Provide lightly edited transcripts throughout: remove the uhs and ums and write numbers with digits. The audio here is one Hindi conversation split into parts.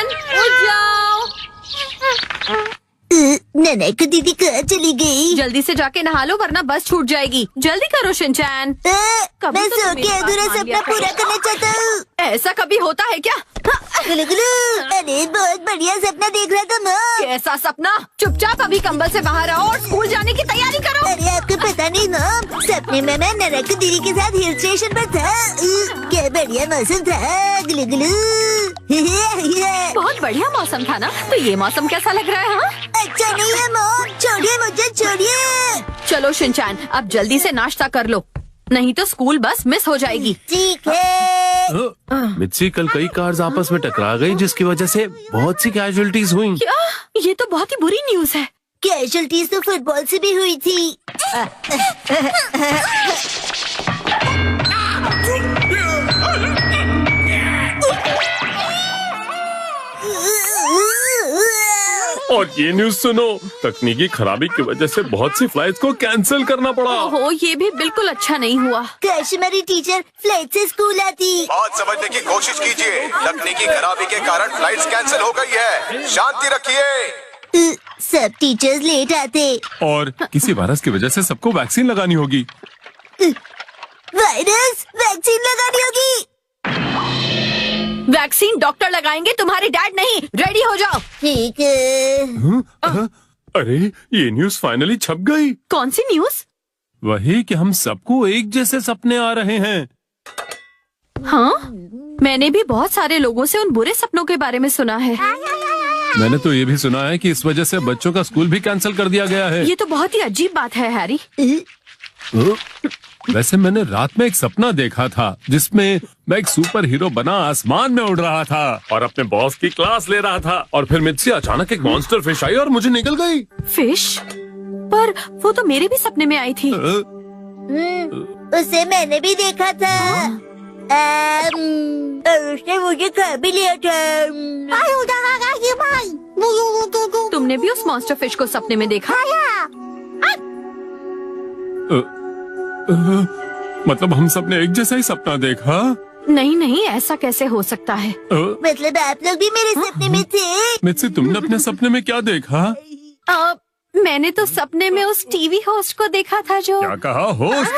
शिनचैन उठ जाओ। ननक दीदी कहाँ चली गई? जल्दी से जाके नहा लो वरना बस छूट जाएगी। जल्दी करो शिनचैन। मैं तो सो तुम के मेरी अधूरा बात मान सपना लिया पूरा करो। करना चाहता हूँ। ऐसा कभी होता है क्या? गुलू गुलू, अरे बहुत बढ़िया सपना देख रहा था माँ। कैसा सपना? चुपचाप अभी कंबल से बाहर आओ और स्कूल जाने की तैयारी करो। अरे आपको पता नहीं माँ, सपने में मैं ननक दीदी के साथ हिल स्टेशन पर था। क्या बढ़िया मौसम था। गुलू गुलू। बहुत बढ़िया मौसम था ना? तो ये मौसम कैसा लग रहा है? हाँ अच्छा नहीं है माँ, छोड़िए मुझे छोड़िए। चलो शिनचैन अब जल्दी से नाश्ता कर लो, नहीं तो स्कूल बस मिस हो जाएगी। ठीक है। मित्सी, कल कई कार्स आपस में टकरा गई जिसकी वजह से बहुत सी कैजुअलिटीज हुई। क्या? ये तो बहुत ही बुरी न्यूज़ है। कैजुअलिटीज तो फुटबॉल से भी हुई थी। और ये न्यूज सुनो, तकनीकी खराबी की वजह से बहुत सी फ्लाइट्स को कैंसिल करना पड़ा। ओहो, ये भी बिल्कुल अच्छा नहीं हुआ। काश हमारी टीचर फ्लाइट से स्कूल आती। बात समझने की कोशिश कीजिए। तकनीकी खराबी के कारण फ्लाइट्स कैंसिल हो गई है। शांति रखिए। सब टीचर्स लेट आते। और किसी वायरस की वजह से सबको वैक्सीन लगानी होगी। वायरस वैक्सीन लगानी होगी। वैक्सीन डॉक्टर लगाएंगे, तुम्हारे डैड नहीं। रेडी हो जाओ। ठीक है। अरे ये न्यूज फाइनली छप गई। कौन सी न्यूज़? वही कि हम सबको एक जैसे सपने आ रहे हैं। हाँ, मैंने भी बहुत सारे लोगों से उन बुरे सपनों के बारे में सुना है। मैंने तो ये भी सुना है कि इस वजह से बच्चों का स्कूल भी कैंसिल कर दिया गया है। ये तो बहुत ही अजीब बात है हैरी। वैसे मैंने रात में एक सपना देखा था जिसमें मैं एक सुपर हीरो बना आसमान में उड़ रहा था और अपने बॉस की क्लास ले रहा था, और फिर मुझसे अचानक एक मॉन्स्टर फिश आई और मुझे निकल गई। फिश? पर वो तो मेरे भी सपने में आई थी। उसे मैंने भी देखा था। और उसने मुझे खा भी लिया था। तुमने भी उस मॉन्स्टर फिश को सपने में देखा? मतलब हम सबने एक जैसा ही सपना देखा? नहीं नहीं, ऐसा कैसे हो सकता है? मतलब आप लोग भी मेरे सपने में थे? मुझसे तुमने अपने सपने में क्या देखा? मैंने तो सपने में उस टीवी होस्ट को देखा था जो। क्या कहा? होस्ट?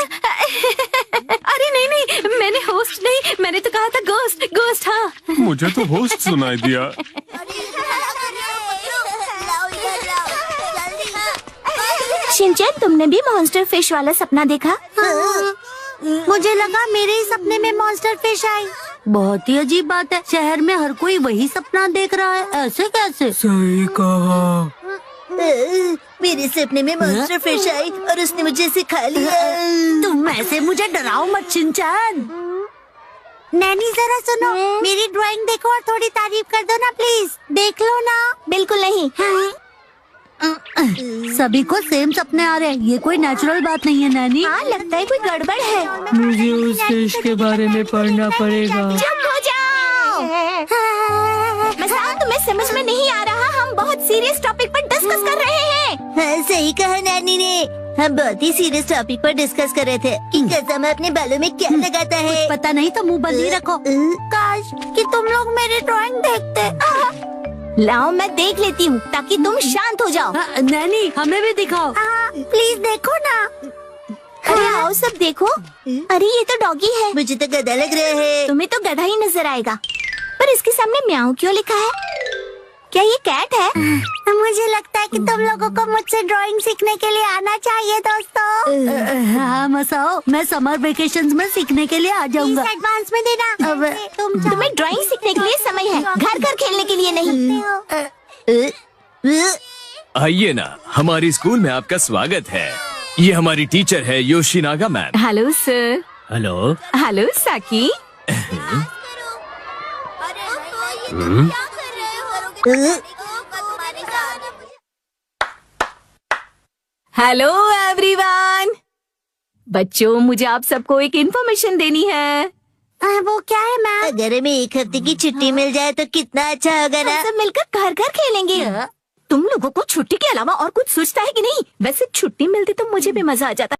अरे नहीं नहीं, मैंने होस्ट नहीं, मैंने तो कहा था गोस्ट। गोस्ट, हाँ। मुझे तो होस्ट सुनाई दिया। शिनचैन, तुमने भी मॉन्स्टर फिश वाला सपना देखा? मुझे लगा मेरे ही सपने में मॉन्स्टर फिश आई। बहुत ही अजीब बात है, शहर में हर कोई वही सपना देख रहा है, ऐसे कैसे? सही कहा। मेरे सपने में मॉन्स्टर फिश आई और उसने मुझे सिखा लिया। तुम ऐसे मुझे डराओ मत शिनचैन। नैनी जरा सुनो, मेरी ड्राइंग देखो और थोड़ी तारीफ कर दो ना प्लीज। देख लो ना। बिल्कुल नहीं। सभी को सेम सपने आ रहे हैं, ये कोई नेचुरल बात नहीं है नैनी। हाँ, लगता है कोई गड़बड़ है। मुझे उस फिश के बारे में पढ़ना पड़ेगा। चुप हो जाओ। मजाक तुम्हें समझ में नहीं आ रहा, हम बहुत सीरियस टॉपिक पर डिस्कस कर रहे हैं। हाँ, सही कहा नैनी ने, हम बहुत ही सीरियस टॉपिक पर डिस्कस कर रहे थे कि कसम अपने बालों में क्या लगाता है। पता नहीं तो मुंह बंद ही रखो। काश कि तुम लोग मेरी ड्राइंग देखते। लाओ मैं देख लेती हूँ ताकि तुम शांत हो जाओ। नैनी हमें भी दिखाओ। प्लीज देखो ना। अरे आओ सब देखो। अरे ये तो डॉगी है। मुझे तो गधा लग रहा है। तुम्हें तो गधा ही नजर आएगा, पर इसके सामने म्याऊ क्यों लिखा है? क्या ये कैट है? मुझे लगता है कि तुम लोगों को मुझसे ड्राइंग सीखने के लिए आना चाहिए दोस्तों। हाँ मसाओ, मैं समर वेकेशंस में सीखने के लिए आ जाऊंगा। एडवांस में देना। अब तुम्हें ड्राइंग सीखने के लिए समय है, घर घर खेलने के लिए नहीं। आइए ना, हमारे स्कूल में आपका स्वागत है। ये हमारी टीचर है Yoshinaga ma'am. Hello sir. Hello. Hello Saki. Hello everyone. बच्चों, मुझे आप सबको एक इन्फॉर्मेशन देनी है। वो क्या है मैम? अगर हमें एक हफ्ते की छुट्टी मिल जाए तो कितना अच्छा होगा ना। सब मिलकर घर घर खेलेंगे। तुम लोगों को छुट्टी के अलावा और कुछ सोचता है कि नहीं? वैसे छुट्टी मिलती तो मुझे भी मजा आ जाता।